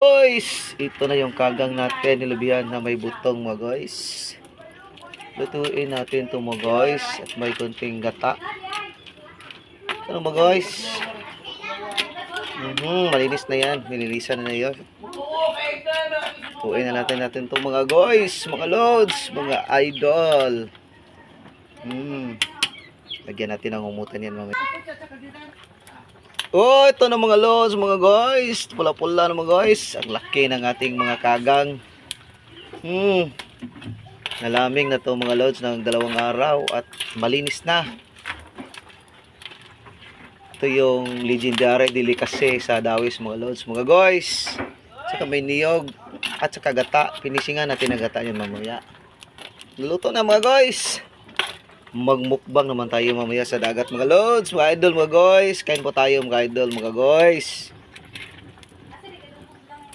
Guys, ito na yung kagang natin nilubihan na may butong mga guys. Lutuin natin ito mga guys at may konting gata. Ano mga guys? Malinis na yan. Nililisan na yun. Lutuin na natin ito mga guys, mga lods, mga idol. Lagyan natin ng umutan yan mamaya. Oh, ito na mga lods, mga guys. Pula-pula na mga guys. Ang laki ng ating mga kagang. Nalaming na to mga lods ng 2 araw at malinis na. Ito yung legendary delicacy sa Dawis mga lods, mga guys. Saka may niyog at saka gata. Pinisingan natin ang gata yan mamaya. Luluto na mga guys. Magmukbang naman tayo mamaya sa dagat mga lods, mga idol mga guys. Kain po tayo mga idol mga guys.